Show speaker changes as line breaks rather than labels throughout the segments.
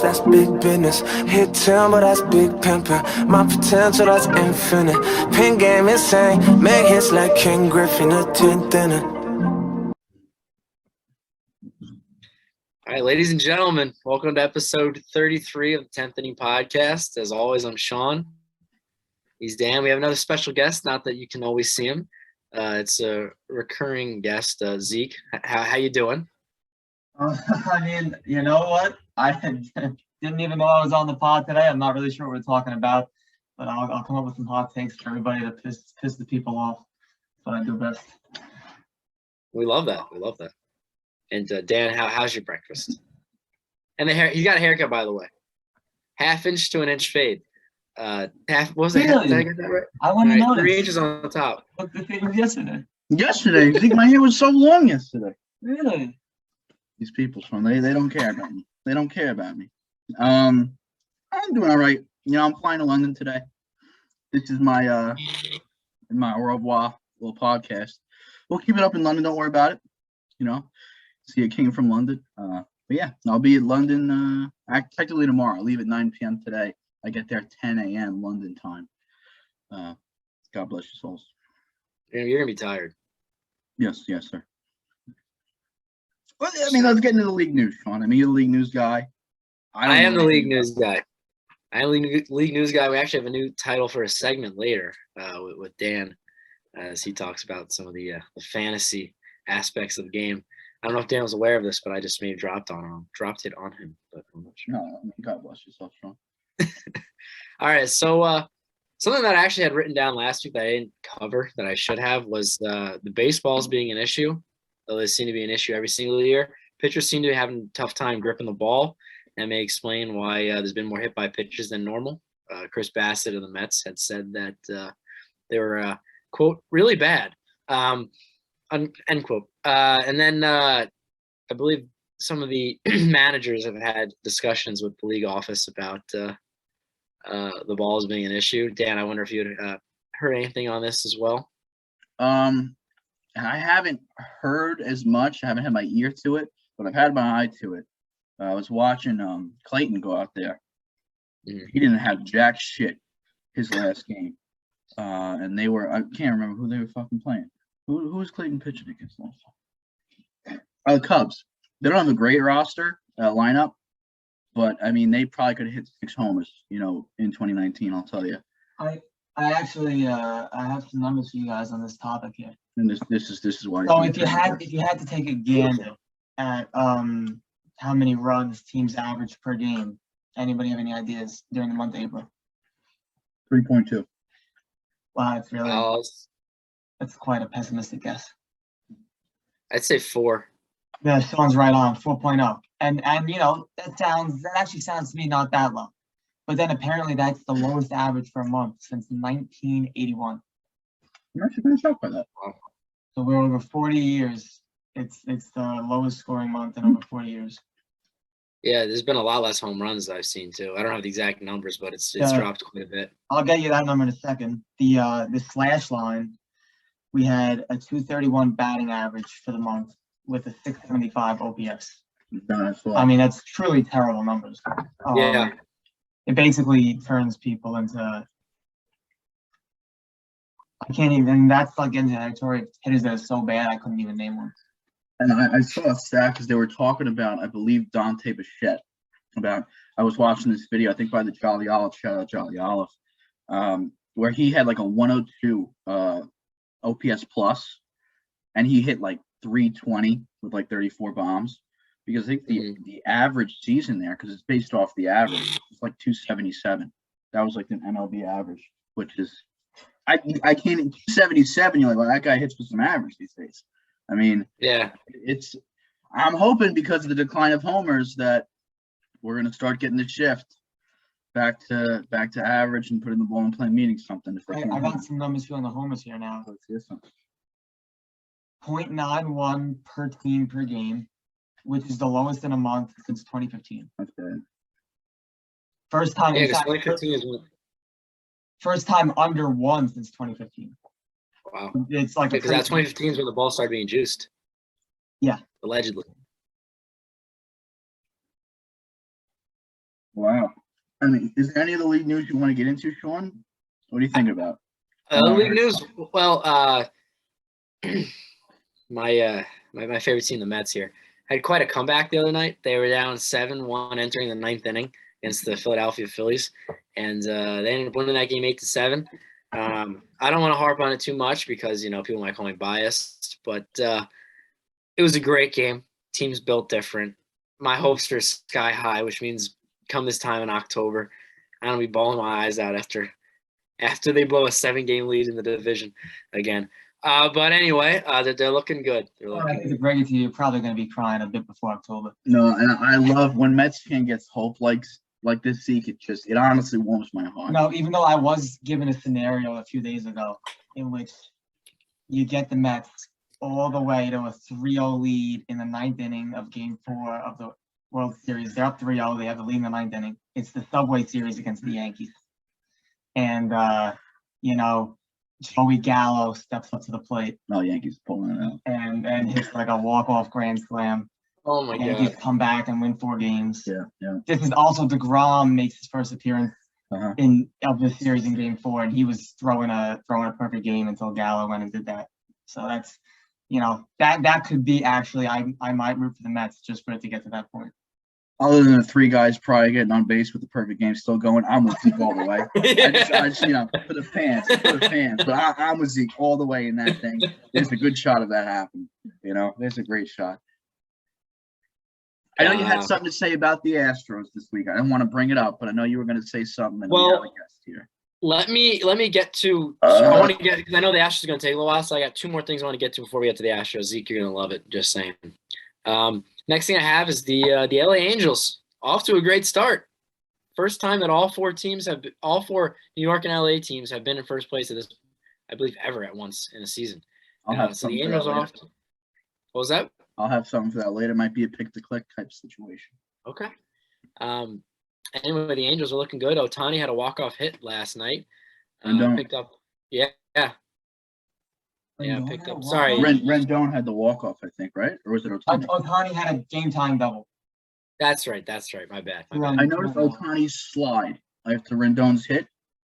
That's big business. Hit town, but that's big pimpin'. My potential, that's infinite. Pin game insane. Make hits like King Griffin, a 10th inning.
All right, ladies and gentlemen, welcome to episode 33 of the 10th Inning Podcast. As always, I'm Sean. He's Dan. We have another special guest, not that you can always see him. It's a recurring guest, Zeke. How you doing?
I mean, you know what? I didn't even know I was on the pod today. I'm not really sure what we're talking about, but I'll come up with some hot takes for everybody to piss the people off. That's what I do best.
We love that. And Dan, how's your breakfast? And the hair, he got a haircut, by the way. 1/2 inch to 1 inch fade. What was it?
Really?
Did I get that right?
I want to know
3 inches on the top.
What the thing was yesterday.
Yesterday, I think my hair was so long yesterday.
Really?
These people, Sean, they don't care about me. They don't care about me. I'm doing all right. You know, I'm flying to London today. This is my au revoir little podcast. We'll keep it up in London. Don't worry about it. You know, see a king from London. But yeah, I'll be in London technically tomorrow. I leave at 9 p.m. today. I get there 10 a.m. London time. God bless your souls.
You're gonna be tired.
Yes, sir. Well, I mean, let's get into the league news, Sean. I mean, you're the league news guy.
I am the league news guy. League news guy. We actually have a new title for a segment later with Dan, as he talks about some of the fantasy aspects of the game. I don't know if Dan was aware of this, but I just maybe dropped it on him. But I'm not sure.
No, I mean, God bless yourself, Sean.
All right, so something that I actually had written down last week that I didn't cover that I should have was the baseballs being an issue. Though they seem to be an issue every single year. Pitchers seem to be having a tough time gripping the ball. That may explain why there's been more hit by pitches than normal. Chris Bassett of the Mets had said that they were, quote, really bad, end quote. And then I believe some of the managers have had discussions with the league office about the balls being an issue. Dan, I wonder if you had heard anything on this as well.
I haven't heard as much. I haven't had my ear to it, but I've had my eye to it. I was watching Clayton go out there.
Mm-hmm.
He didn't have jack shit his last game. And they were, I can't remember who they were fucking playing. Who was Clayton pitching against last time? The Cubs. They don't have a great roster lineup, but I mean, they probably could have hit 6 homers, you know, in 2019, I'll tell you.
I actually I have some numbers for you guys on this topic here.
And this is why.
So if you had to take a gander at how many runs teams average per game, anybody have any ideas during the month of April?
3.2.
Wow, that's quite a pessimistic guess.
I'd say 4.
Yeah, Sean's right on 4.0. And you know, that actually sounds to me not that low. But then apparently that's the lowest average for a month since 1981.
I'm actually pretty shocked by that.
So we're over 40 years. It's the lowest scoring month in over 40 years.
Yeah, there's been a lot less home runs that I've seen too. I don't have the exact numbers, but it's dropped quite a bit.
I'll get you that number in a second. The slash line, we had a 231 batting average for the month with a 675 OPS. I mean, that's truly terrible numbers.
Yeah.
It basically turns people into. I can't even. That's like into the territory of hitters that are so bad I couldn't even name one.
And I saw a stat because they were talking about, I believe, Dante Bichette. I was watching this video, I think by the Jolly Olive, shout out Jolly Olive, where he had like a 102 OPS plus, and he hit like 320 with like 34 bombs. Because I think the average season there, because it's based off the average, it's like 277. That was like an MLB average, which is I can't 277. You're like, well, that guy hits for some average these days. I mean,
yeah,
I'm hoping because of the decline of homers that we're gonna start getting the shift back to average and putting the ball in play, meaning something.
I got some numbers for on the homers here now.
Let's hear something.
0.91 per team per game, which is the lowest in a month since 2015.
That's bad.
First time.
Yeah, 2015 is when.
First time under 1 since 2015.
Wow.
It's like
because that 2015 is when the ball started being juiced.
Yeah.
Allegedly.
Wow. I mean, is there any of the league news you want to get into, Sean? What do you think about?
League news. Well, my favorite team, the Mets here, had quite a comeback the other night. They were down 7-1 entering the ninth inning against the Philadelphia Phillies, and they ended up winning that game 8-7. I don't want to harp on it too much because people might call me biased, but it was a great game. Teams built different. My hopes are sky high, which means come this time in October, I'm gonna be bawling my eyes out after they blow a 7-game lead in the division again. But anyway, they're looking good.
I think to bring it to you, you're probably going to be crying a bit before October.
No, and I love when Mets fan gets hope like this week. It honestly warms my heart.
No, even though I was given a scenario a few days ago in which you get the Mets all the way to a 3-0 lead in the ninth inning of Game 4 of the World Series. They're up 3-0. They have the lead in the ninth inning. It's the Subway Series against the Yankees. And, Joey Gallo steps up to the plate.
No, Yankees pulling it out.
And hits like a walk-off grand slam.
Oh, my
Yankees
God.
come back and win 4 games.
Yeah.
This is also DeGrom makes his first appearance of the series in Game 4, and he was throwing a perfect game until Gallo went and did that. So that's, that could be actually, I might root for the Mets just for it to get to that point.
Other than the 3 guys probably getting on base with the perfect game still going, I'm with Zeke all the way. I just for the fans. But I'm with Zeke all the way in that thing. There's a good shot of that happening. There's a great shot. I know you had something to say about the Astros this week. I didn't want to bring it up, but I know you were going to say something. And we have a guest here.
Let me get to. I want to get because I know the Astros are going to take a little while, so I got 2 more things I want to get to before we get to the Astros. Zeke, you're going to love it. Just saying. Next thing I have is the LA Angels off to a great start. First time that all 4 New York and LA teams have been in first place at this, I believe, ever at once in a season.
I'll have
so the
something
Angels
for that
off.
later.
What was that?
I'll have something for that later. Might be a pick-to-click type situation.
Okay. Anyway, the Angels are looking good. Ohtani had a walk-off hit last night. Picked up. Yeah. Picked up. Sorry.
Rendon had the walk-off, I think, right? Or was it Ohtani?
Ohtani had a game-time double.
That's right. My bad.
I noticed Ohtani's slide after Rendon's hit.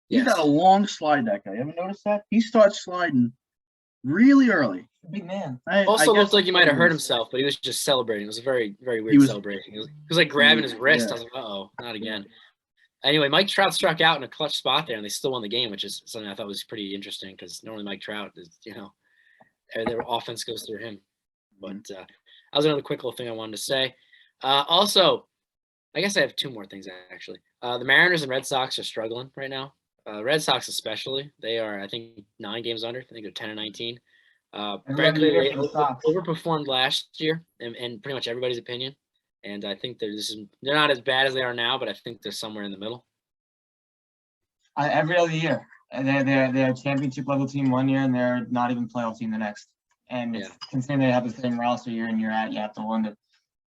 He's got a long slide, that guy. You ever noticed that? He starts sliding really early.
Big man.
Also looked like he might have hurt himself, but he was just celebrating. It was a very, very weird celebration. He was like grabbing his wrist. I was like, uh-oh, not again. Anyway, Mike Trout struck out in a clutch spot there, and they still won the game, which is something I thought was pretty interesting because normally Mike Trout is, their offense goes through him. But that was another quick little thing I wanted to say. Also, I guess I have 2 more things, actually. The Mariners and Red Sox are struggling right now. Red Sox especially. They are, I think, 9 games under. I think they're 10-19. Frankly, they overperformed last year in pretty much everybody's opinion. And I think they're not as bad as they are now, but I think they're somewhere in the middle.
Every other year. They're a championship level team one year, and they're not even playoff team the next. And considering they have the same roster year in year out, you have to wonder.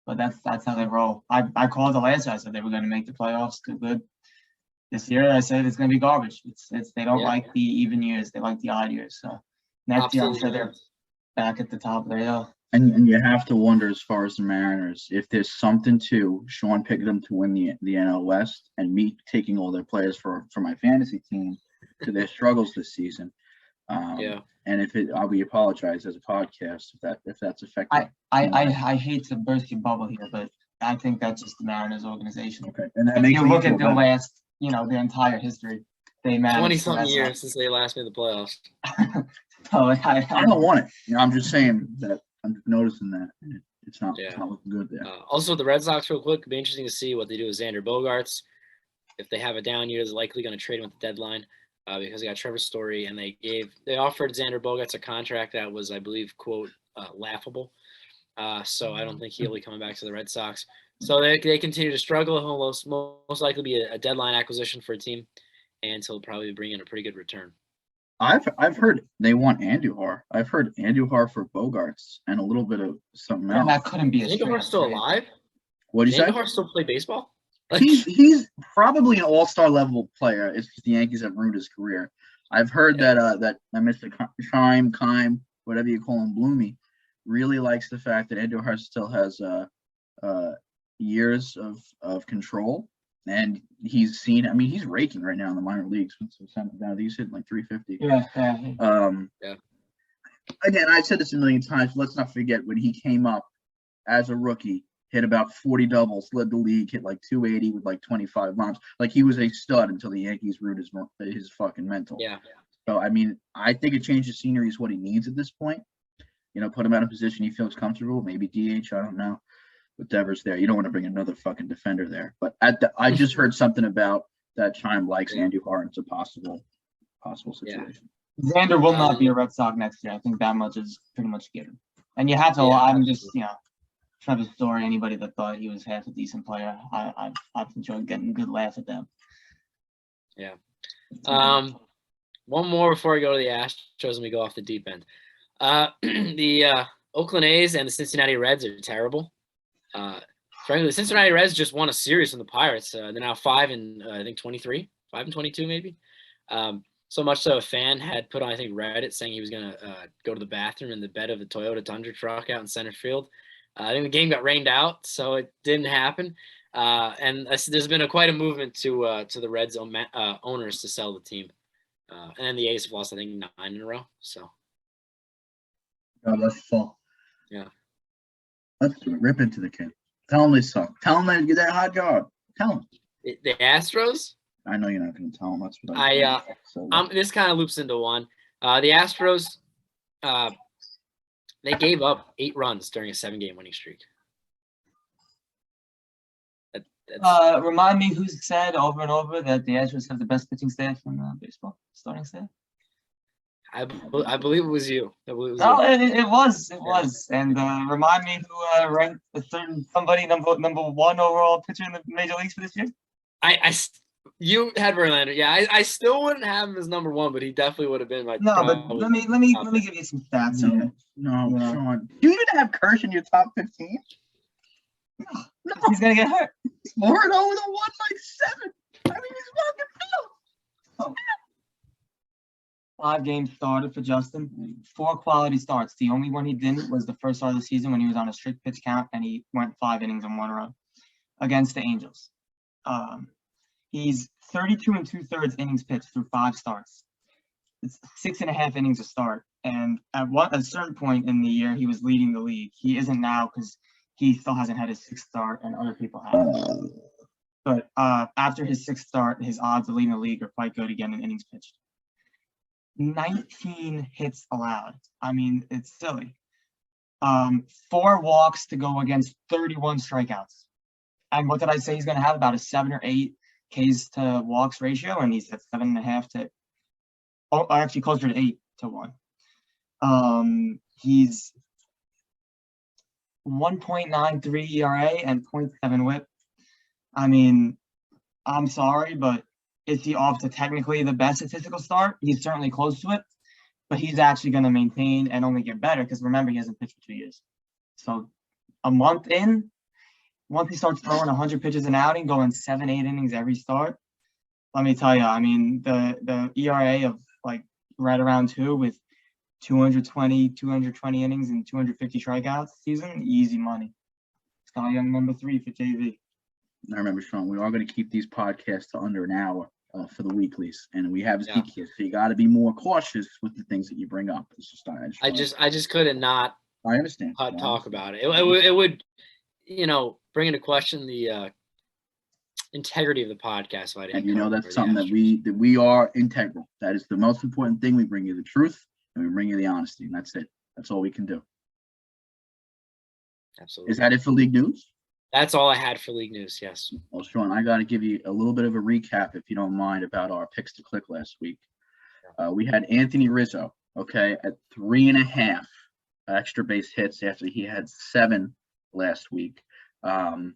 But that's how they roll. I called the last year. I said they were going to make the playoffs. Good. This year, I said it's going to be garbage. They don't like the even years. They like the odd years. So next year, I said they're back at the top of the hill.
And you have to wonder, as far as the Mariners, if there's something to Sean picking them to win the NL West and me taking all their players for my fantasy team to their struggles this season. And we apologize as a podcast if that's affecting.
I hate to burst your bubble here, but I think that's just the Mariners organization.
Okay, and that
if
makes
you look at their last, their entire history, they managed
20-something years since they last made the playoffs.
So
I don't want it. I'm just saying that I'm noticing that it's not looking good there.
Also, the Red Sox, real quick, it'd be interesting to see what they do with Xander Bogaerts. If they have a down year, they're likely going to trade him at the deadline because they got Trevor Story, and they offered Xander Bogaerts a contract that was, I believe, quote, laughable. So I don't think he'll be coming back to the Red Sox. So they continue to struggle. He'll most likely be a deadline acquisition for a team, and he'll probably bring in a pretty good return.
I've heard they want Andujar. I've heard Andujar for Bogarts and a little bit of something else.
That couldn't be a
Andujar still alive?
What did you say?
Andujar still play baseball?
He's probably an all-star level player. It's just the Yankees have ruined his career. I've heard that Mr. Kime, whatever you call him, Bloomy, really likes the fact that Andujar still has years of control and he's seen. I mean, he's raking right now in the minor leagues. He's hitting like 350.
Yeah.
Again, I've said this a million times. Let's not forget when he came up as a rookie, hit about 40 doubles, led the league, hit like 280 with like 25 bombs. Like he was a stud until the Yankees ruined his fucking mental.
Yeah.
So I mean, I think a change of scenery is what he needs at this point. Put him out of position he feels comfortable. Maybe DH. I don't know. But Devers there. You don't want to bring another fucking defender there. But I just heard something about that Chime likes Andy Harden's a possible situation.
Xander will not be a Red Sox next year. I think that much is pretty much given. And you have to. I'm just Trevor Story. Anybody that thought he was half a decent player, I've enjoyed getting a good laugh at them.
Yeah. One more before we go to the Astros and we go off the deep end. The Oakland A's and the Cincinnati Reds are terrible. Frankly, the Cincinnati Reds just won a series from the Pirates. They're now 5-23, 5-22 maybe. So much so a fan had put on, I think, Reddit saying he was going to go to the bathroom in the bed of the Toyota Tundra truck out in center field. I think the game got rained out, so it didn't happen. And there's been quite a movement to the Reds owners to sell the team. And the A's have lost, I think, 9 in a row. So.
God, let's fall.
Yeah.
Let's do it. Rip into the kid. Tell him they suck. Tell him they get that hot dog. Tell him.
The Astros?
I know you're not going to tell him. That's what
this kind of loops into one. The Astros, they gave up 8 runs during a 7-game winning streak.
Remind me who said over and over that the Astros have the best pitching staff in baseball, starting staff.
I believe it was you.
It was. And remind me who ranked somebody number 1 overall pitcher in the major leagues for this year.
You had Verlander. Yeah, I still wouldn't have him as number 1, but he definitely would have been my.
No, but let me give you some stats.
No, Sean. Do you even have Kersh in your top 15?
No, he's gonna get hurt.
He's 4-0 with a 197. I mean, he's fucking
5 games started for Justin. 4 quality starts. The only one he didn't was the first start of the season when he was on a strict pitch count and he went 5 innings and 1 run against the Angels. He's 32 2/3 innings pitched through 5 starts. It's 6.5 innings a start. And at a certain point in the year, he was leading the league. He isn't now because he still hasn't had his 6th start and other people have. But after his 6th start, his odds of leading the league are quite good again in innings pitched. 19 hits allowed. I mean, it's silly. 4 walks to go against 31 strikeouts. And what did I say he's going to have? About a 7 or 8 Ks to walks ratio, and he's at 7.5 to, actually closer to 8 to 1. He's 1.93 ERA and 0.7 WHIP. I mean, I'm sorry, but is he off to technically the best statistical start? He's certainly close to it, but he's actually going to maintain and only get better because remember, he hasn't pitched for 2 years. So a month in, once he starts throwing 100 pitches an outing, going 7-8 innings every start, let me tell you, I mean, the ERA of like right around 2 with 220 innings and 250 strikeouts season, easy money. Cy Young number 3 for JV.
I remember, Sean, we are going to keep these podcasts to under an hour for the weeklies, and we have Zeke here, so you got to be more cautious with the things that you bring up. It's just
I just couldn't not.
I understand.
Talk about it. It would, bring into question the integrity of the podcast. If I didn't.
And that's something that we are integral. That is the most important thing. We bring you the truth and we bring you the honesty, and that's it. That's all we can do.
Absolutely.
Is that it for league news?
That's all I had for league news. Yes.
Well, Sean, I got to give you a little bit of a recap, if you don't mind, about our picks to click last week. We had Anthony Rizzo, at 3.5 extra base hits after he had 7 last week. You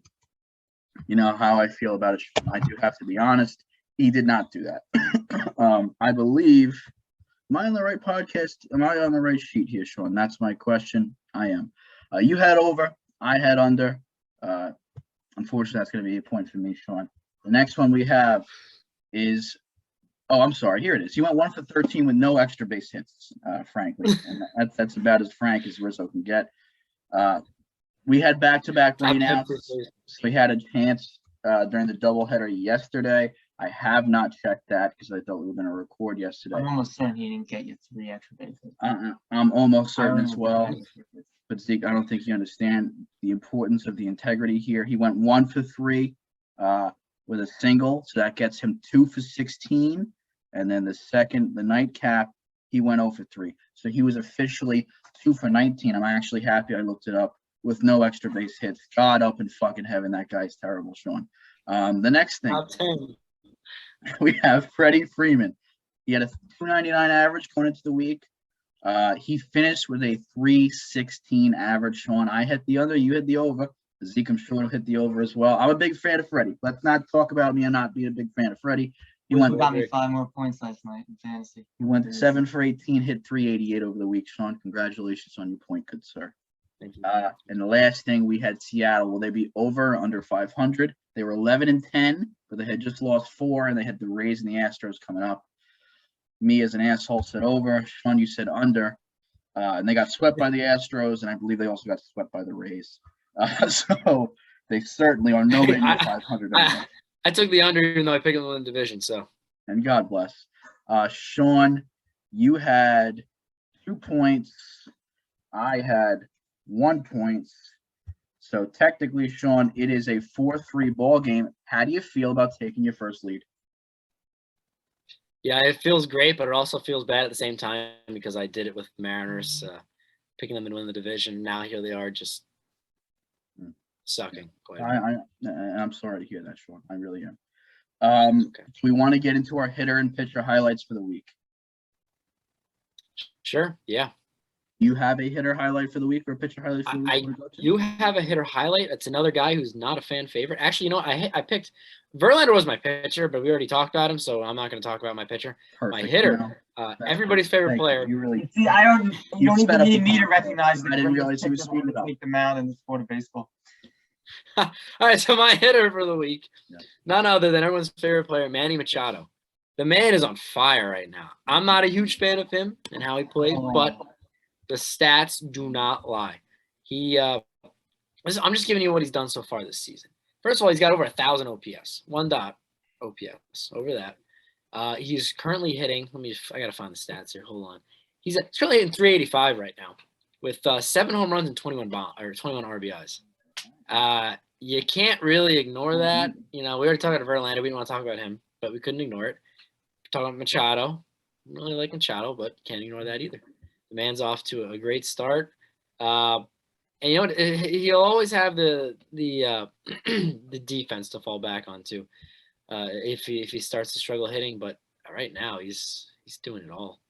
know how I feel about it. I do have to be honest. He did not do that. I believe. Am I on the right podcast? Am I on the right sheet here, Sean? That's my question. I am. You had over. I had under. Unfortunately, that's going to be a point for me, Sean. The next one we have is, I'm sorry. Here it is. He went 1 for 13 with no extra base hits, frankly. And that's about as frank as Rizzo can get. We had back-to-back rainouts, so we had a chance during the doubleheader yesterday. I have not checked that because I thought we were going to record yesterday.
I'm almost certain he didn't get you 3 extra bases.
I'm almost certain as well.
Well.
But Zeke, I don't think you understand the importance of the integrity here. He went 1 for 3 with a single, so that gets him 2 for 16. And then the nightcap, he went 0 for 3. So he was officially 2 for 19. I'm actually happy I looked it up with no extra base hits. God up in fucking heaven, that guy's terrible, Sean. The next thing.
Top 10.
We have Freddie Freeman. He had a 299 average going into the week. He finished with a 316 average, Sean. I hit the under, you hit the over. Zeke, I'm sure will hit the over as well. I'm a big fan of Freddie. Let's not talk about me and not being a big fan of Freddie. He
got me 5 more points last night in fantasy.
He went 7 for 18, hit 388 over the week, Sean. Congratulations on your point, good sir.
Thank you.
And the last thing, we had Seattle. Will they be over or under 500? They were 11-10, but they had just lost 4, and they had the Rays and the Astros coming up. Me, as an asshole, said over. Sean, you said under. And they got swept by the Astros, and I believe they also got swept by the Rays. So they certainly are nowhere near 500 anymore.
I took the under, even though I picked them in the division. So.
And God bless. Sean, you had 2 points. I had 1 point. So technically, Sean, it is a 4-3 ball game. How do you feel about taking your first lead?
Yeah, it feels great, but it also feels bad at the same time because I did it with the Mariners, picking them to win the division. Now here they are just sucking.
I'm sorry to hear that, Sean. I really am.
Okay.
We want to get into our hitter and pitcher highlights for the week.
Sure, yeah.
You have a hitter highlight for the week or a pitcher highlight for the week?
You have a hitter highlight. It's another guy who's not a fan favorite. Actually, you know what? I picked Verlander was my pitcher, but we already talked about him, so I'm not going to talk about my pitcher.
Perfect.
My hitter, everybody's favorite player.
You really.
See, you don't even need me to recognize that.
I didn't realize he was speeding up.
Take them out in the sport of baseball.
All right, so my hitter for the week,
Yeah.
none other than everyone's favorite player, Manny Machado. The man is on fire right now. I'm not a huge fan of him and how he played, but the stats do not lie. I'm just giving you what he's done so far this season. First of all, he's got over 1,000 OPS, 1 OPS over that. He's currently hitting. I got to find the stats here. Hold on. He's currently hitting 385 right now with 7 home runs and 21 RBIs. You can't really ignore that. You know, we already talked about Verlander. We didn't want to talk about him, but we couldn't ignore it. Talking about Machado. I don't really like Machado, but can't ignore that either. The man's off to a great start. And you know what? He'll always have the defense to fall back on too, if he starts to struggle hitting. But right now, he's doing it all.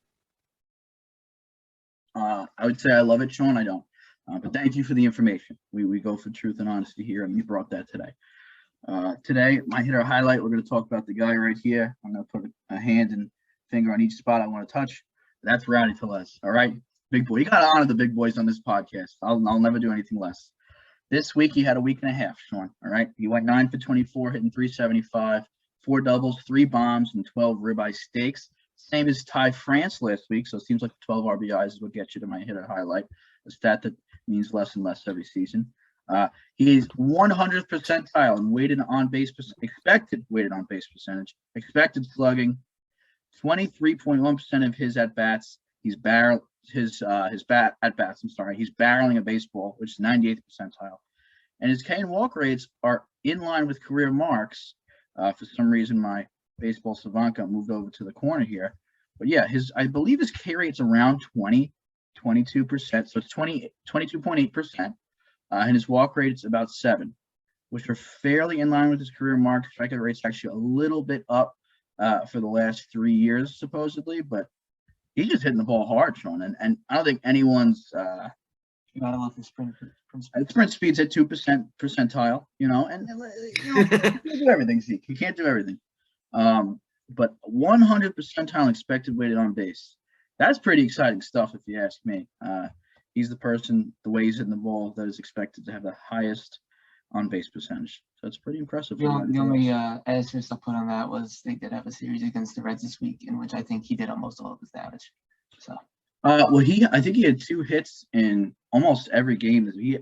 I would say I love it, Sean. I don't. But thank you for the information. We go for truth and honesty here, and you brought that today. Today, my hitter highlight, we're going to talk about the guy right here. I'm going to put a hand and finger on each spot I want to touch. That's Rowdy Tellez. All right, big boy. You got to honor the big boys on this podcast. I'll never do anything less. This week, he had a week and a half, Sean. All right, he went 9 for 24, hitting 375, 4 doubles, 3 bombs, and 12 ribeye steaks. Same as Ty France last week, so it seems like 12 RBIs is what gets you to my hitter highlight, a stat that means less and less every season. He's 100th percentile in expected weighted on base percentage, expected slugging, 23.1% of his at bats. He's barreling a baseball, which is 98th percentile, and his K and walk rates are in line with career marks. For some reason, my baseball savant got moved over to the corner here, but yeah, I believe his K rate's around 22%, so it's 22.8%. And his walk rate is about 7, which are fairly in line with his career mark. Strikeout rate's actually a little bit up for the last 3 years, supposedly, but he's just hitting the ball hard, Sean. And I don't think anyone's
You gotta love the sprint
speed's at 2% percentile, you know, and you know, you can't do everything, Zeke. You can't do everything. But 100 percentile expected weighted on base. That's pretty exciting stuff, if you ask me. He's the person, the way he's hitting the ball, that is expected to have the highest on-base percentage. So it's pretty impressive.
The only asterisk I put on that was they did have a series against the Reds this week, in which I think he did almost all of his damage. So
Well, I think he had 2 hits in almost every game. He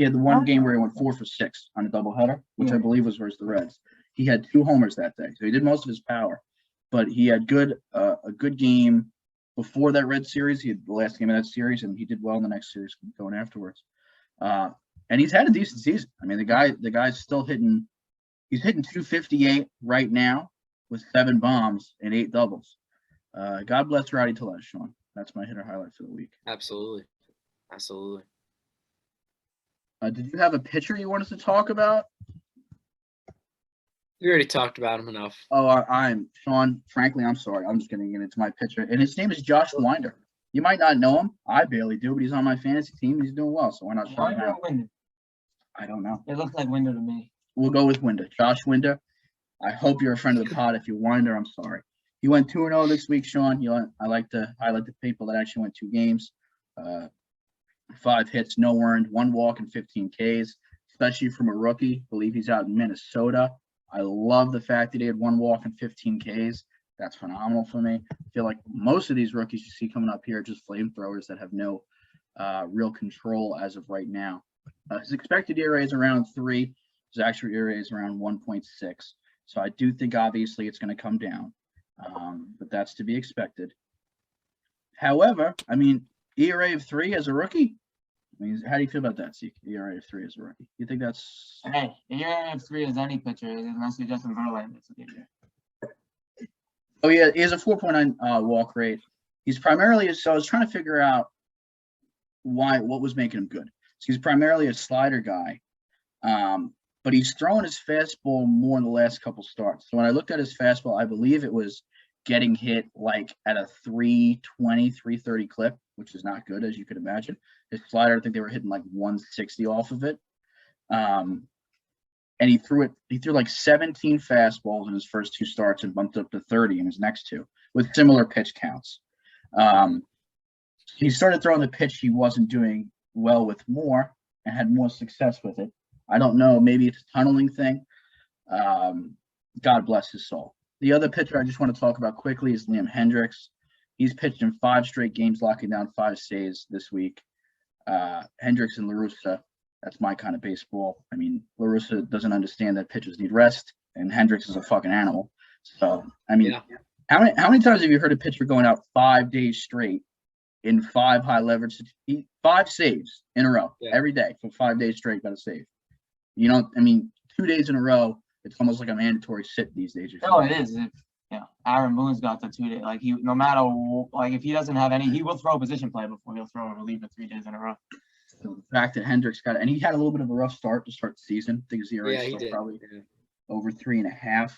had the one game where he went 4 for 6 on a doubleheader, which I believe was versus the Reds. He had 2 homers that day, so he did most of his power. But he had a good game before that Red series. He had the last game of that series, and he did well in the next series going afterwards. And he's had a decent season. I mean, the guy's still hitting. He's hitting 258 right now with 7 bombs and 8 doubles. God bless Rowdy Tellez, Sean. That's my hitter highlight for the week.
Absolutely. Absolutely.
Did you have a pitcher you wanted to talk about?
We already talked about him enough.
Oh, I'm Sean. Frankly, I'm sorry. I'm just getting into my pitcher, and his name is Josh Winder. You might not know him. I barely do, but he's on my fantasy team. He's doing well, so why not shout him out? I don't know.
It looks like Winder to me.
We'll go with Winder. Josh Winder. I hope you're a friend of the pod. If you're Winder, I'm sorry. He went 2-0 this week, Sean. I like to highlight the people that actually went 2 games. 5 hits, no earned, 1 walk, and 15 Ks, especially from a rookie. I believe he's out in Minnesota. I love the fact that he had 1 walk and 15 Ks. That's phenomenal for me. I feel like most of these rookies you see coming up here are just flamethrowers that have no real control as of right now. His expected ERA is around 3. His actual ERA is around 1.6. So I do think obviously it's going to come down, but that's to be expected. However, I mean, ERA of 3 as a rookie. I mean, how do you feel about that, Zeke? ERA of 3 as a rookie. You think that's?
Hey, ERA of 3 as any pitcher, unless you're Justin Verlander.
Oh yeah, he has a 4.9 walk rate. He's primarily so I was trying to figure out what was making him good. So he's primarily a slider guy, but he's throwing his fastball more in the last couple starts. So when I looked at his fastball, I believe it was getting hit like at a 320, 330 clip, which is not good, as you could imagine. His slider, I think they were hitting like 160 off of it. And he threw like 17 fastballs in his first 2 starts and bumped up to 30 in his next 2 with similar pitch counts. He started throwing the pitch he wasn't doing well with more and had more success with it. I don't know. Maybe it's a tunneling thing. God bless his soul. The other pitcher I just want to talk about quickly is Liam Hendriks. He's pitched in 5 straight games, locking down 5 saves this week. Hendriks and La Russa, that's my kind of baseball. I mean, La Russa doesn't understand that pitchers need rest, and Hendriks is a fucking animal. So, I mean, how many times have you heard a pitcher going out 5 days straight in 5 high leverage, 5 saves in a row every day for 5 days straight, got a save? You know, I mean, 2 days in a row, it's almost like a mandatory sit these days.
No, it is. Aaron Boone's got the 2 days. Like no matter if he doesn't have any, he will throw a position play before he'll throw a reliever 3 days in a row.
So the fact that Hendriks got it, and he had a little bit of a rough start to start the season. I think his ERA is still probably over 3.5.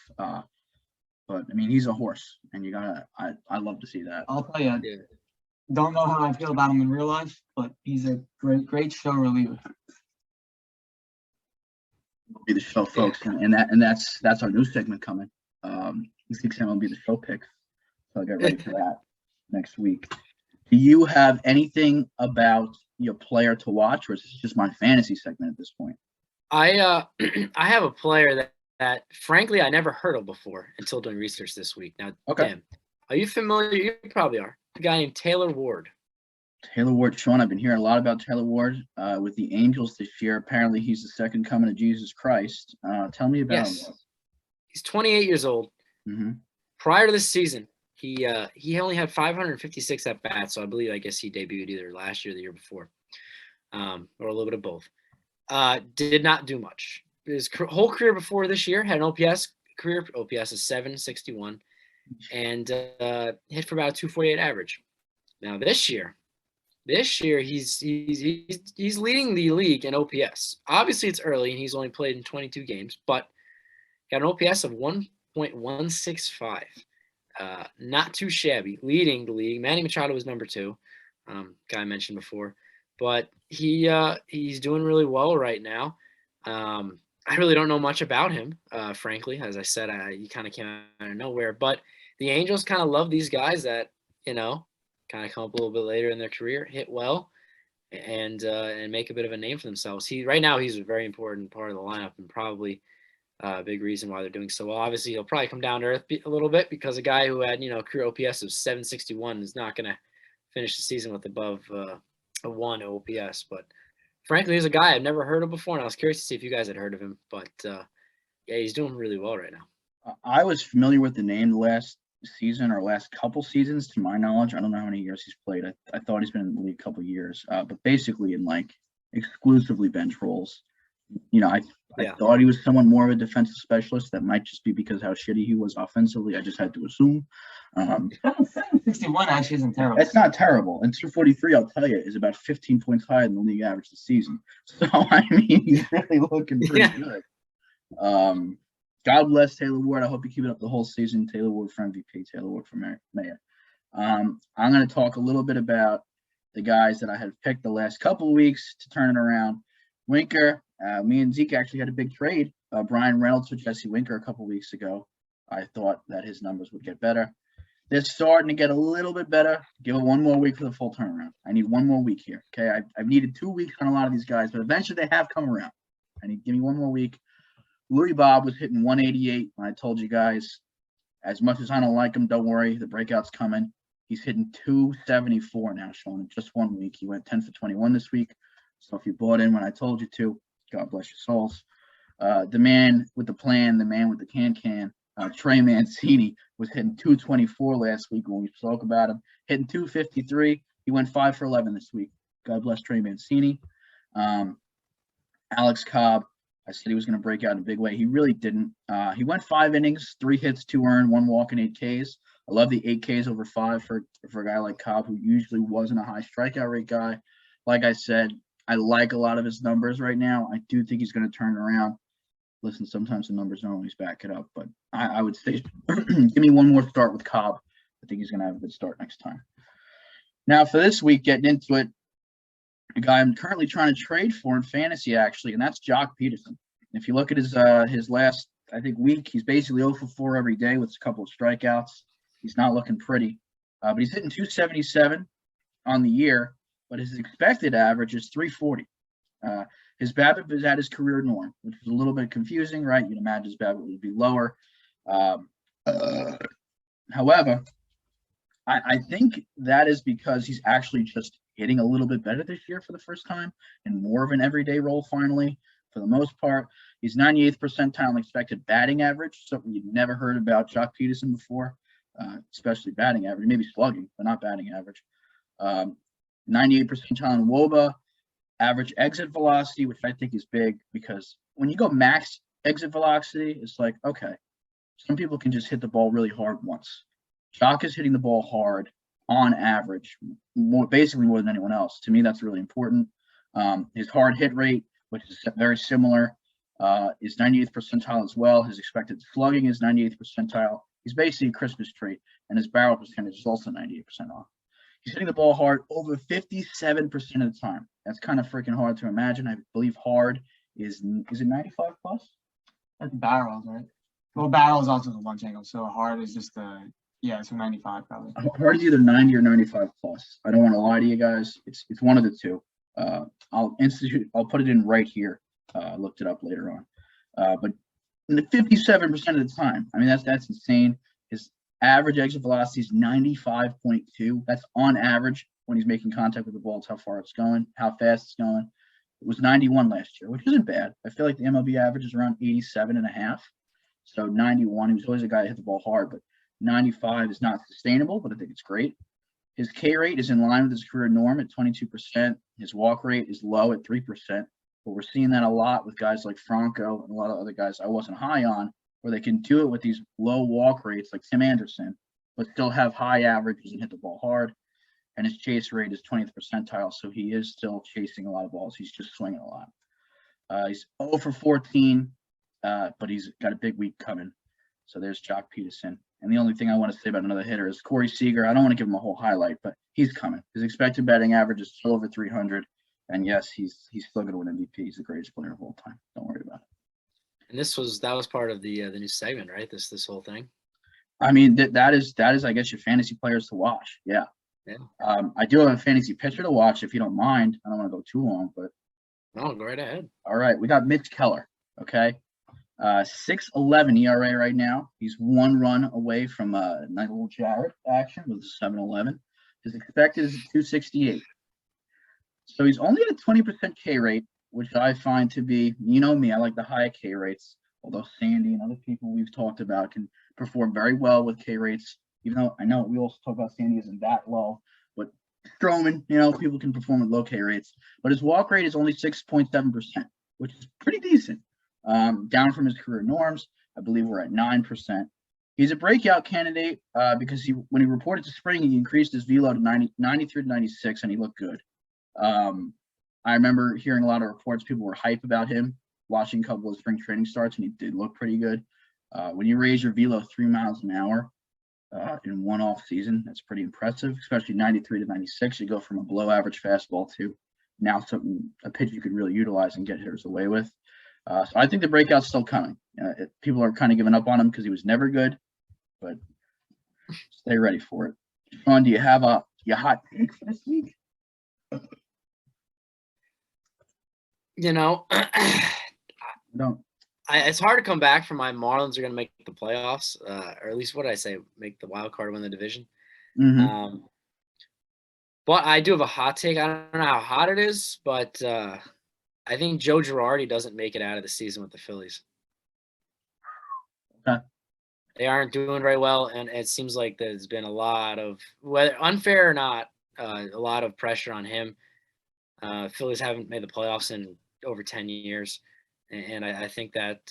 But I mean, he's a horse, and I love to see that.
I'll tell you, don't know how I feel about him in real life, but he's a great show reliever.
Will be the show, folks, and that's our new segment coming. This week's will be the show pick, so I'll get ready for that next week. Do you have anything about your player to watch, or is this just my fantasy segment at this point?
I have a player that frankly I never heard of before until doing research this week. Now, Dan, are you familiar? You probably are. A guy named Taylor Ward.
Taylor Ward, Sean. I've been hearing a lot about Taylor Ward with the Angels this year. Apparently, he's the second coming of Jesus Christ. Tell me about him.
He's 28 years old.
Mm-hmm.
Prior to this season, he only had 556 at bats. So I guess he debuted either last year or the year before, or a little bit of both. Did not do much. His whole career before this year had an OPS career. OPS is 761, and hit for about a 248 average. Now this year he's leading the league in OPS. Obviously, it's early and he's only played in 22 games, but got an OPS of 1.165. Not too shabby. Leading the league. Manny Machado was number 2, guy I mentioned before, but he's doing really well right now. I really don't know much about him, frankly. As I said, he kind of came out of nowhere, but the Angels kind of love these guys that kind of come up a little bit later in their career, hit well, and make a bit of a name for themselves. Right now he's a very important part of the lineup and probably a big reason why they're doing so well. Obviously, he'll probably come down to earth a little bit because a guy who had career OPS of 761 is not going to finish the season with above a 1 OPS. But frankly, he's a guy I've never heard of before, and I was curious to see if you guys had heard of him. But yeah, he's doing really well right now.
I was familiar with the name the last season or last couple seasons, to my knowledge. I don't know how many years he's played. I thought he's been in the league a couple years, but basically in like exclusively bench roles. I thought he was somewhat more of a defensive specialist. That might just be because how shitty he was offensively. I just had to assume.
761 actually isn't terrible.
It's not terrible. And 243, I'll tell you, is about 15 points higher than the league average this season. So, I mean, he's really looking pretty good. God bless Taylor Ward. I hope you keep it up the whole season. Taylor Ward for MVP, Taylor Ward for mayor. I'm going to talk a little bit about the guys that I had picked the last couple of weeks to turn it around. Winker, me and Zeke actually had a big trade. Brian Reynolds for Jesse Winker a couple of weeks ago. I thought that his numbers would get better. They're starting to get a little bit better. Give it one more week for the full turnaround. I need one more week here. Okay, I've needed 2 weeks on a lot of these guys, but eventually they have come around. Give me one more week. Louis Bob was hitting 188 when I told you guys, as much as I don't like him, don't worry, the breakout's coming. He's hitting 274 now, Sean, in just 1 week. He went 10 for 21 this week. So if you bought in when I told you to, God bless your souls. The man with the plan, the man with the can, Trey Mancini was hitting 224 last week when we spoke about him, hitting 253. He went 5 for 11 this week. God bless Trey Mancini. Alex Cobb, I said he was going to break out in a big way. He really didn't. He went 5 innings, 3 hits, 2 earned, 1 walk, and 8 Ks. I love the 8 Ks over 5 for a guy like Cobb, who usually wasn't a high strikeout rate guy. Like I said, I like a lot of his numbers right now. I do think he's going to turn around. Listen, sometimes the numbers don't always back it up, but I would say give me one more start with Cobb. I think he's going to have a good start next time. Now, for this week, getting into it, a guy I'm currently trying to trade for in fantasy, actually, and that's Jock Peterson. If you look at his last, I think, week, he's basically 0 for 4 every day with a couple of strikeouts. He's not looking pretty, but he's hitting 277 on the year, but his expected average is 340. His BABIP is at his career norm, which is a little bit confusing, right? You'd imagine his BABIP would be lower. However, I think that is because he's actually just hitting a little bit better this year for the first time and more of an everyday role finally. For the most part, he's 98th percentile in expected batting average, something you've never heard about Jock Peterson before, especially batting average, maybe slugging, but not batting average. 98th percentile in WOBA, average exit velocity, which I think is big because when you go max exit velocity, it's like, okay, some people can just hit the ball really hard once. Jock is hitting the ball hard on average, basically more than anyone else. To me, that's really important. His hard hit rate, which is very similar, is 98th percentile as well. His expected slugging is 98th percentile. He's basically a Christmas tree, and his barrel percentage is also 98% off. He's hitting the ball hard over 57% of the time. That's kind of freaking hard to imagine. I believe hard is it 95 plus?
That's barrels, right? Well, barrel is also the launch angle, so hard is just so 95 probably.
Hard is either 90 or 95 plus. I don't want to lie to you guys. It's one of the two. I'll put it in right here. I looked it up later on. But in the 57% of the time, I mean that's insane. His average exit velocity is 95.2. That's on average when he's making contact with the ball. It's how far it's going, how fast it's going. It was 91 last year, which isn't bad. I feel like the MLB average is around 87.5. So 91, he was always a guy that hit the ball hard, but 95 is not sustainable, but I think it's great. His K rate is in line with his career norm at 22%. His walk rate is low at 3%. But we're seeing that a lot with guys like Franco and a lot of other guys I wasn't high on, where they can do it with these low walk rates like Tim Anderson, but still have high averages and hit the ball hard. And his chase rate is 20th percentile, so he is still chasing a lot of balls. He's just swinging a lot. He's 0 for 14, but he's got a big week coming. So there's Jock Peterson. And the only thing I want to say about another hitter is Corey Seager. I don't want to give him a whole highlight, but he's coming. His expected batting average is still over 300. And yes, he's still going to win MVP. He's the greatest player of all time. Don't worry about it.
And that was part of the new segment, right? This whole thing.
I mean, that is I guess your fantasy players to watch. Yeah. I do have a fantasy pitcher to watch if you don't mind. I don't want to go too long, but
no, go right ahead.
All right, we got Mitch Keller. Okay, 6.11 ERA right now. He's 1 run away from nice little Jared action with 7.11. His expected is 268. So he's only at a 20% K rate, which I find to be, you know me, I like the high K rates. Although Sandy and other people we've talked about can perform very well with K rates, even though I know we also talk about Sandy isn't that low, but Stroman, people can perform with low K rates. But his walk rate is only 6.7%, which is pretty decent. Down from his career norms. I believe we're at 9%. He's a breakout candidate because when he reported to spring, he increased his velo to 93 to 96, and he looked good. I remember hearing a lot of reports. People were hype about him, watching a couple of spring training starts, and he did look pretty good. When you raise your velo 3 miles an hour in one off season, that's pretty impressive, especially 93 to 96. You go from a below average fastball to now a pitch you could really utilize and get hitters away with. So I think the breakout's still coming. People are kind of giving up on him because he was never good, but stay ready for it. Sean, do you have your hot take for this week?
Don't. It's hard to come back from my Marlins are going to make the playoffs, or at least what did I say? Make the wild card, win the division.
Mm-hmm.
But I do have a hot take. I don't know how hot it is, but I think Joe Girardi doesn't make it out of the season with the Phillies.
Okay.
They aren't doing very well, and it seems like there's been a lot of, whether unfair or not, a lot of pressure on him. Phillies haven't made the playoffs in over 10 years, and I think that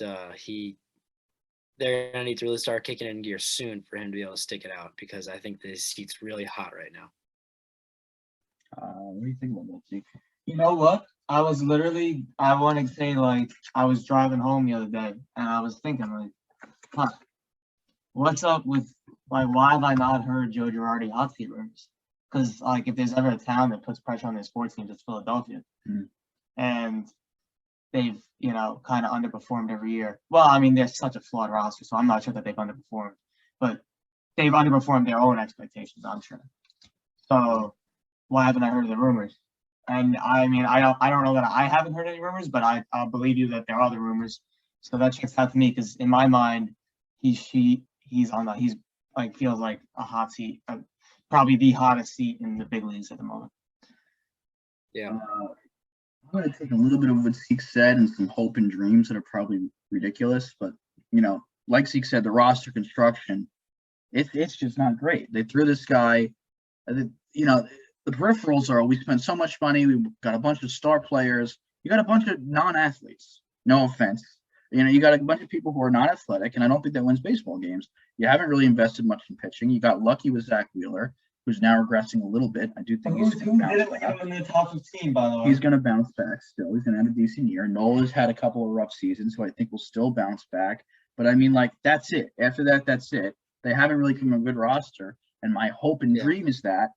they're going to need to really start kicking in gear soon for him to be able to stick it out, because I think this seat's really hot right now.
What do you think about that, Zeke?
You know what? I want to say, I was driving home the other day, and I was thinking, what's up with, why have I not heard Joe Girardi hot seat rumors? Because, if there's ever a town that puts pressure on their sports teams, it's Philadelphia.
Mm.
And they've, kind of underperformed every year. Well, I mean, they're such a flawed roster, so I'm not sure that they've underperformed. But they've underperformed their own expectations, I'm sure. So why haven't I heard the rumors? And I mean, I don't know that I haven't heard any rumors, but I'll believe you that there are other rumors. So that checks out to me, because in my mind, he's feels like a hot seat, probably the hottest seat in the big leagues at the moment.
Yeah.
I'm going to take a little bit of what Zeke said and some hope and dreams that are probably ridiculous, but like Zeke said, the roster construction, it's just not great. They threw this guy, the peripherals are, we spent so much money. We got a bunch of star players. You got a bunch of non-athletes. No offense. You got a bunch of people who are not athletic, and I don't think that wins baseball games. You haven't really invested much in pitching. You got lucky with Zach Wheeler, who's now regressing a little bit. I do think he's going to bounce back.
In the top 15, by the way.
He's going to bounce back still. He's going to have a decent year. Nola's had a couple of rough seasons, so I think we'll still bounce back. But I mean, that's it. After that, that's it. They haven't really come a good roster. And my hope and dream is that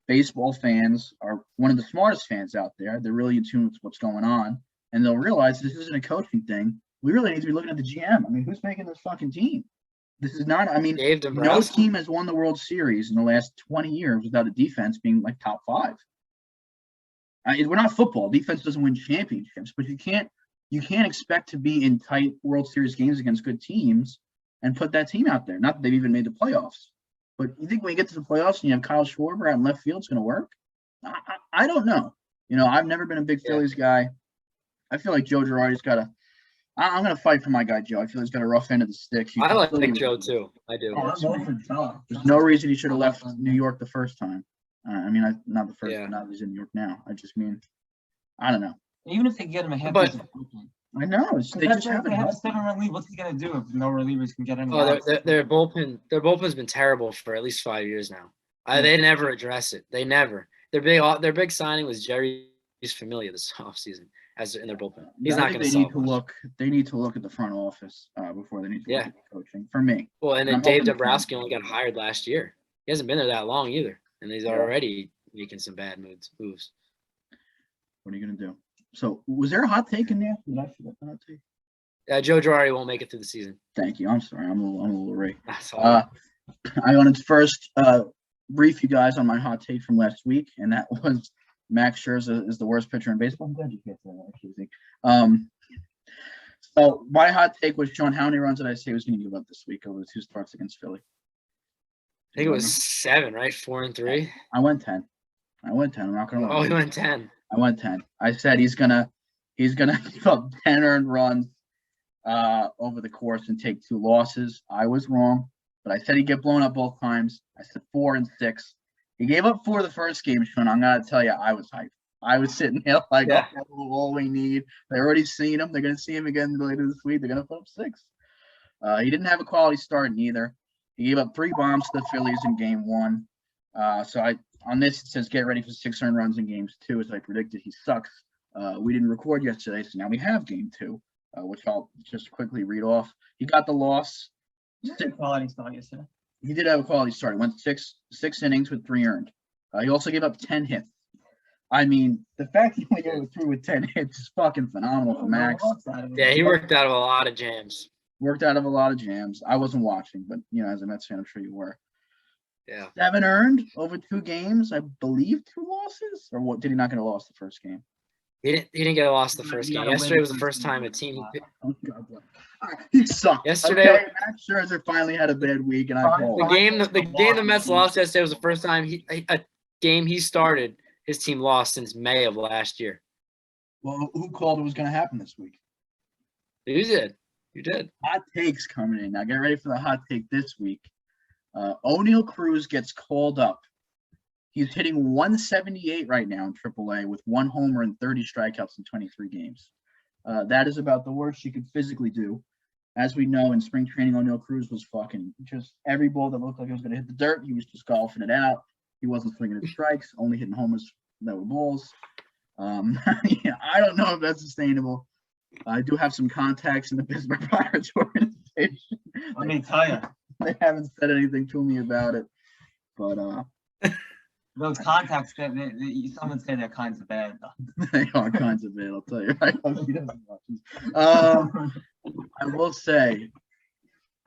baseball fans are one of the smartest fans out there. They're really in tune with what's going on, and they'll realize this isn't a coaching thing. We really need to be looking at the GM. I mean, who's making this fucking team? This is not, no team has won the World Series in the last 20 years without a defense being top 5. We're not football. Defense doesn't win championships, but you can't expect to be in tight World Series games against good teams and put that team out there. Not that they've even made the playoffs. But you think when you get to the playoffs and you have Kyle Schwarber out in left field, it's going to work? I don't know. I've never been a big Phillies guy. I feel like Joe Girardi's got a – I'm going to fight for my guy, Joe. I feel he's got a rough end of the stick.
I like Joe, too. I do.
There's no reason he should have left New York the first time. Not the first time. Not he's in New York now. I just mean, I don't know.
Even if they get him a half
I know.
They have a 7-run lead. What's he gonna do if no relievers can get any?
Their bullpen's been terrible for at least 5 years now. They never address it. They never. Their big signing was Jerry's Familia this offseason as in their bullpen. He's not going to solve.
They need to look at the front office before they need to look at coaching. For me.
Well, and then Dave Dombrowski only got hired last year. He hasn't been there that long either, and he's already making some bad moves.
What are you going to do? So, was there a hot take in there? Did I forget the hot take?
Joe Girardi won't make it through the season.
Thank you. I'm sorry. I'm a little late.
That's all.
I wanted to first brief you guys on my hot take from last week, and that was Max Scherzer is the worst pitcher in baseball. I'm glad you get that, actually. So my hot take was, Sean, how many runs did I say he was going to give up this week over the 2 starts against Philly?
I think it was 7, right? 4 and 3.
I went 10. I'm not gonna lie.
Oh, he went 10.
I went 10. I said he's gonna give up 10 earned runs over the course and take 2 losses. I was wrong, but I said he'd get blown up both times. I said 4 and 6. He gave up 4 the first game, Sean. I'm gonna tell you, I was hyped. I was sitting here like,
Yeah.
oh, all we need. They already seen him. They're gonna see him again later this week. They're gonna put up 6. He didn't have a quality start neither. He gave up 3 bombs to the Phillies in game 1. On this, it says get ready for 6 earned runs in games 2, as I predicted. He sucks. We didn't record yesterday, so now we have game 2, which I'll just quickly read off. He got the loss.
Quality start yesterday.
He did have a quality start. He went 6 innings with 3 earned. He also gave up 10 hits. I mean, the fact he only gave 3 with 10 hits is fucking phenomenal for Max.
Yeah, he worked out of a lot of jams.
Worked out of a lot of jams. I wasn't watching, but as a Mets fan, I'm sure you were.
Yeah.
7 earned over 2 games. I believe 2 losses, or what? Did he not get a loss the first game?
He didn't get a loss the first
You
game.
gotta
Yesterday
win
was the
the
first
first
time
game.
a team.
Oh, God bless. He sucked.
Yesterday-
okay? Max Scherzer finally had a bad week, and I
The
called.
The game the Mets lost yesterday was the first time a game he started his team lost since May of last year.
Well, who called it was going to happen this week?
You did. You did.
Hot takes coming in. Now get ready for the hot take this week. O'Neal Cruz gets called up. He's hitting 178 right now in AAA with 1 homer and 30 strikeouts in 23 games. That is about the worst you could physically do. As we know, in spring training, O'Neal Cruz was fucking just every ball that looked like it was going to hit the dirt, he was just golfing it out. He wasn't swinging at strikes, only hitting homers that were balls. I don't know if that's sustainable. I do have some contacts in the Pittsburgh Pirates organization.
Let me tell you,
They haven't said anything to me about it, but
those contacts, someone say they're kinds of bad.
they are kinds of bad. I'll tell you. I hope he doesn't watch this. I will say,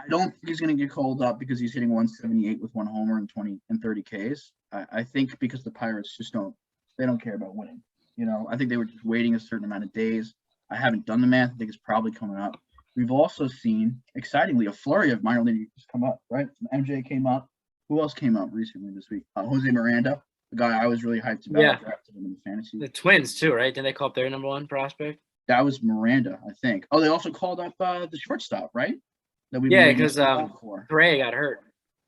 I don't think he's going to get called up because he's hitting 178 with 1 homer and 20 and 30 Ks. I think because the Pirates just don't care about winning. I think they were just waiting a certain amount of days. I haven't done the math. I think it's probably coming up. We've also seen, excitingly, a flurry of minor leaguers come up, right? MJ came up. Who else came up recently this week? Jose Miranda, the guy I was really hyped about.
Yeah.
I drafted him in the fantasy.
The Twins too, right? Didn't they call up their number 1 prospect?
That was Miranda, I think. Oh, they also called up the shortstop, right?
Yeah, because
for.
Gray got hurt.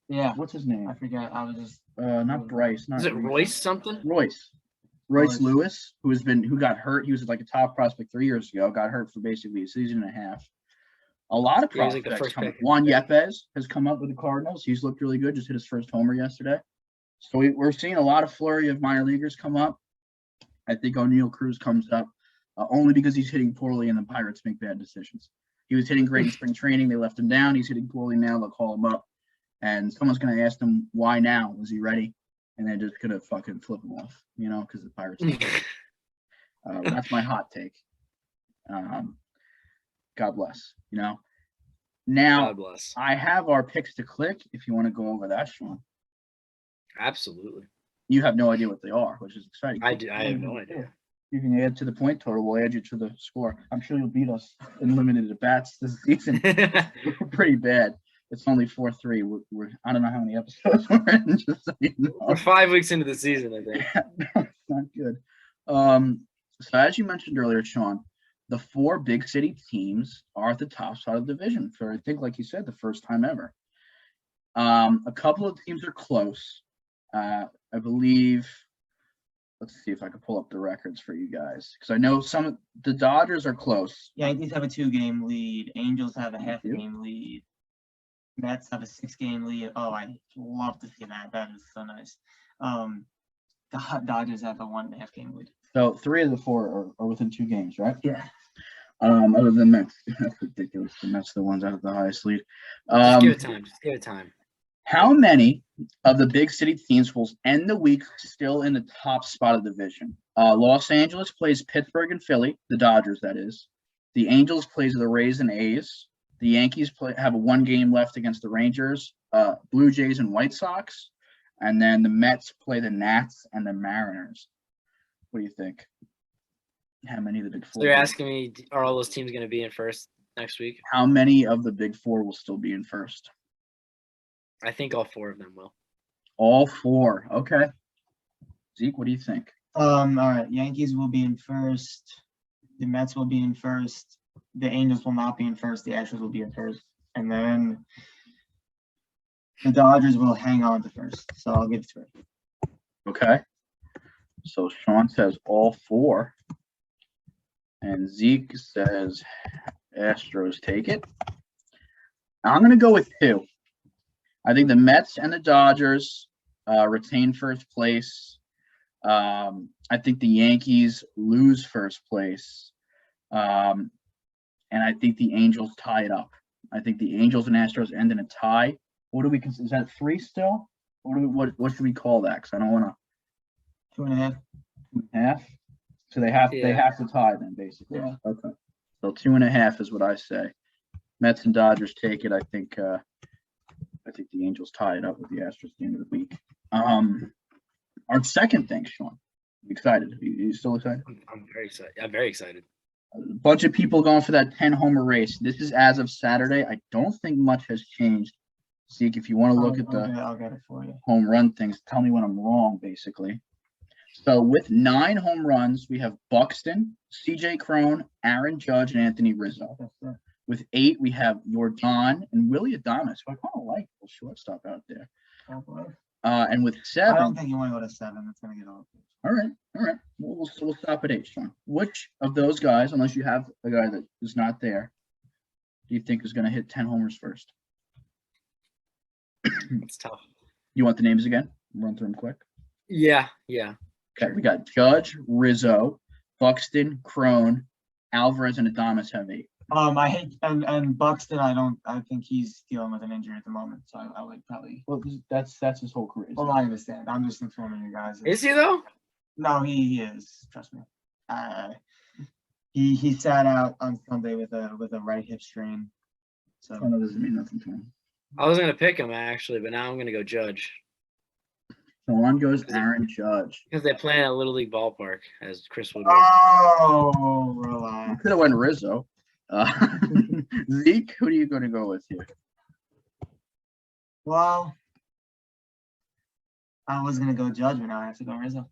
Yeah,
What's his name?
I forget. I was just.
Not Bryce. Not
Is it Royce something?
Royce Lewis, who got hurt. He was like a top prospect 3 years ago. Got hurt for basically a season and a half. A lot of
Yeah, he was like the
prospects
first
come up.
pick.
Juan Yepes has come up with the Cardinals. He's looked really good. Just hit his first homer yesterday. So we're seeing a lot of flurry of minor leaguers come up. I think O'Neal Cruz comes up only because he's hitting poorly and the Pirates make bad decisions. He was hitting great in spring training. They left him down. He's hitting poorly now. They'll call him up. And someone's going to ask him, why now? Was he ready? And they're just going to fucking flip him off, because the Pirates. That's my hot take. God bless, Now,
God bless.
I have our picks to click if you want to go over that, Sean.
Absolutely.
You have no idea what they are, which is exciting.
I have no idea.
You can add to the point total. We'll add you to the score. I'm sure you'll beat us in limited at bats this season. We're pretty bad. It's only 4-3. We're I don't know how many episodes we're in. Just so you know.
We're 5 weeks into the season, I think.
It's not good. So as you mentioned earlier, Sean, the 4 big city teams are at the top side of the division for, I think, like you said, the first time ever. A couple of teams are close. I believe. Let's see if I can pull up the records for you guys, because I know the Dodgers are close.
Yankees have a 2-game lead. Angels have a
Thank
half
you.
game lead. Mets have a 6-game lead. Oh, I love to see that. That is so nice. The Dodgers have a 1.5 game lead.
So 3 of the 4 are within 2 games, right?
Yeah.
Other than Mets, that's ridiculous. The Mets are the ones that have the highest lead.
Just give it time. Just give it time.
How many of the big city teams will end the week still in the top spot of the division? Los Angeles plays Pittsburgh and Philly, the Dodgers, that is. The Angels plays the Rays and A's. The Yankees have a 1 game left against the Rangers, Blue Jays and White Sox. And then the Mets play the Nats and the Mariners. What do you think? How many of the big 4?
So you're asking me, are all those teams going to be in first next week?
How many of the big 4 will still be in first?
I think all 4 of them will.
All 4. Okay. Zeke, what do you think?
All right. Yankees will be in first. The Mets will be in first. The Angels will not be in first. The Astros will be in first. And then the Dodgers will hang on to first. So I'll give 3.
Okay. So Sean says all 4. And Zeke says Astros take it. I'm going to go with 2. I think the Mets and the Dodgers retain first place. I think the Yankees lose first place. And I think the Angels tie it up. I think the Angels and Astros end in a tie. What do we consider? Is that 3 still? What should we call that? Because I don't want to.
2.5.
2.5. So they have to tie then, basically.
Yeah.
Okay. So 2.5 is what I say. Mets and Dodgers take it. I think the Angels tie it up with the Astros at the end of the week. Our second thing, Sean. Excited? Are you still excited?
I'm very excited. I'm very excited.
A bunch of people going for that 10-homer race. This is as of Saturday. I don't think much has changed. Zeke, if you want to look at the
I'll get it for you.
home run things, tell me when I'm wrong, basically. So with 9 home runs, we have Buxton, C.J. Cron, Aaron Judge, and Anthony Rizzo. With 8, we have Yordan and Willie Adames, who I kind of like, the shortstop out there. And with 7,
I don't think you want to go to 7. That's going to get old.
All right. We'll stop at 8, Sean. Which of those guys, unless you have a guy that is not there, do you think is going to hit 10 homers first?
It's tough.
You want the names again? Run through them quick.
Yeah.
Okay, we got Judge, Rizzo, Buxton, Crone, Alvarez, and Adames have 8.
I hate and Buxton. I think he's dealing with an injury at the moment, so I would probably.
Well, that's his whole career.
Well, I understand. I'm just informing you guys.
Is he though?
No, he is. Trust me. He sat out on Sunday with a right hip strain. So
that doesn't mean nothing to him.
I was gonna pick him actually, but now I'm gonna go Judge.
So on goes Aaron Judge.
Because they play at a Little League ballpark, as Chris would.
Oh, relax.
Could have went Rizzo. Zeke, who are you going to go with here?
Well, I was gonna go Judge, but now I have to go Rizzo.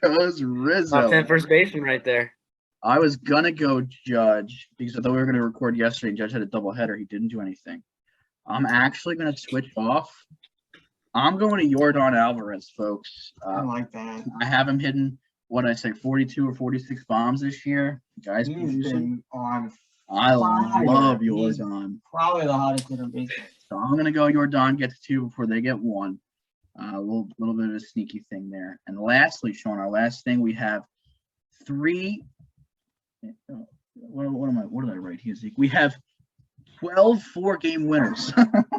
Goes Rizzo.
Top 10 first baseman right there.
I was gonna go Judge because I thought we were gonna record yesterday. Judge had a doubleheader. He didn't do anything. I'm actually gonna switch off. I'm going to Yordan Alvarez, folks.
I like that.
I have him hitting, what did I say, 42 or 46 bombs this year. Guys,
He's been on
I
fire.
love
He's
Yordan.
probably the hottest hitter in baseball.
So I'm gonna go Yordan gets 2 before they get 1. A little bit of a sneaky thing there. And lastly, Sean, our last thing, we have 3. What did I write here, Zeke? We have 12 4-game winners.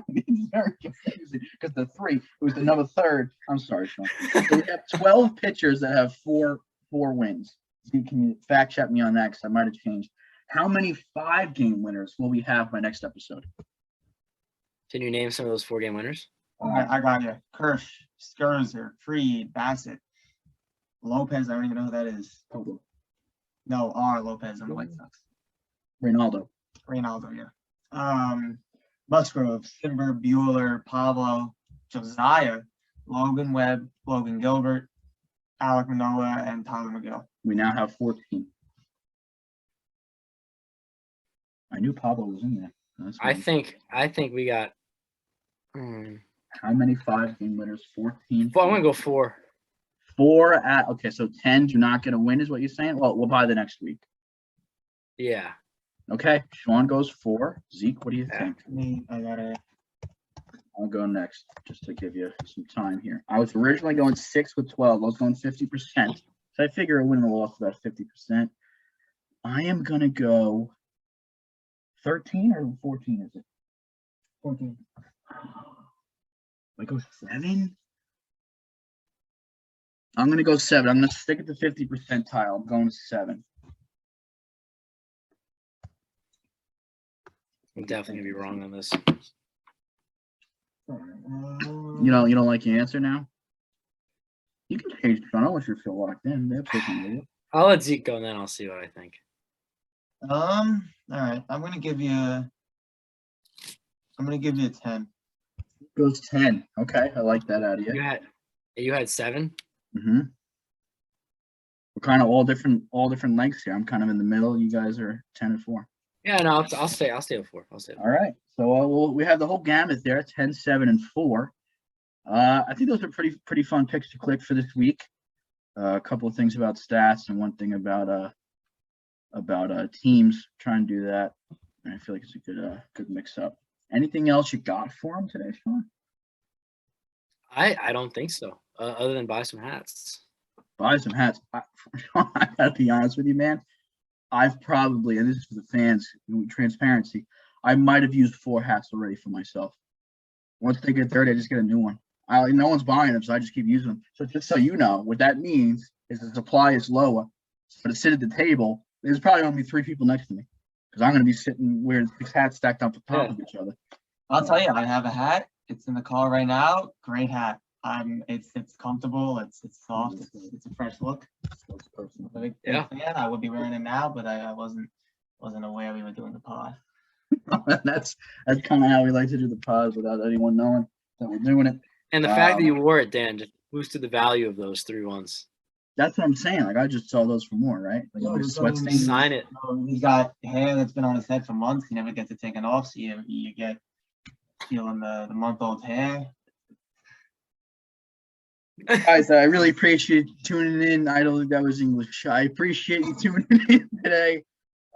It's very confusing because the 3, it was another third. I'm sorry, Sean. So we have 12 pitchers that have 4 wins. Zeke, can you fact check me on that? Because I might have changed. How many 5-game winners will we have by next episode?
Can you name some of those 4-game winners?
All right, I got you. Kirsch, Scherzer, Fried, Bassett, Lopez. I don't even know who that is. No, R. Lopez on the White Sox.
Reynaldo,
yeah. Musgrove, Simber, Bueller, Pablo, Josiah, Logan Webb, Logan Gilbert, Alec Manoa, and Tyler McGill.
we now have 14. I knew Pablo was in there.
I think we got.
How many 5-game winners? 14.
Well, I'm gonna go 4.
4 okay, so 10 do not get a win, is what you're saying? Well, we'll buy the next week.
Yeah.
Okay, Sean goes 4. Zeke, what do you
Yeah.
think?
I got it.
I'll go next, just to give you some time here. I was originally going 6 with 12. I was going 50%. So I figure a win and a loss about 50%. I am gonna go 13 or 14, is it?
14.
I go 7? I'm going to go 7. I'm going to stick at the 50 percentile. I'm going 7.
I'm definitely gonna be wrong on this.
You don't like your answer now? You can change it. I don't want you to feel locked in. They're pushing you.
I'll let Zeke go and then I'll see what I think.
All right. I'm gonna give you a 10.
Goes 10. Okay, I like that out of you.
You had 7.
Mm-hmm. We're kind of all different lengths here. I'm kind of in the middle. You guys are 10 and 4.
Yeah, no, I'll stay with 4.
All right. So we have the whole gamut there: 10, 7, and 4. I think those are pretty fun picks to click for this week. A couple of things about stats and one thing about teams. Try and do that. And I feel like it's a good mix up. Anything else you got for them today, Sean?
I don't think so. Other than buy some hats.
Buy some hats. I gotta be honest with you, man. I've probably, and this is for the fans, transparency, I might have used 4 hats already for myself. Once they get dirty, I just get a new one. No one's buying them, so I just keep using them. So just so you know, what that means is the supply is lower. So to sit at the table, there's probably only 3 people next to me because I'm going to be sitting wearing 6 hats stacked up on top of each other.
I'll tell you, I have a hat. It's in the car right now. Great hat. It's comfortable. It's soft. It's a fresh look. I'm a big fan. I would be wearing it now, but I wasn't aware we were doing the pod.
That's kind of how we like to do the pods without anyone knowing that we're doing it.
And the fact that you wore it, Dan, just boosted the value of those 3 ones.
That's what I'm saying. Like I just saw those for more, right? Like a sweat stain.
Sign it.
He's got hair that's been on his head for months. He never gets it taken off, so you get feeling the month-old hair.
Guys, I really appreciate you tuning in. I don't think that was English. I appreciate you tuning in today.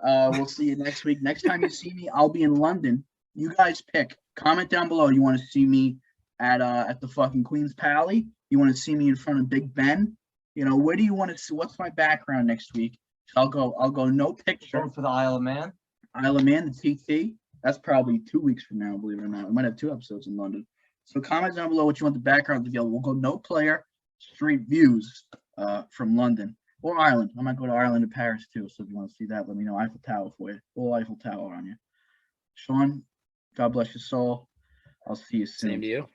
We'll see you next week. Next time you see me, I'll be in London. You guys pick. Comment down below. You want to see me at the fucking Queen's Pally? You want to see me in front of Big Ben? You know, where do you want to see? What's my background next week? So I'll go no picture.
Going for the Isle of Man.
Isle of Man, the TT. That's probably 2 weeks from now, believe it or not. We might have 2 episodes in London. So comment down below what you want the background to be. We'll go no player, street views from London or Ireland. I might go to Ireland and Paris too. So if you want to see that, let me know. Eiffel Tower for you. Full Eiffel Tower on you. Sean, God bless your soul. I'll see you soon.
Same to you.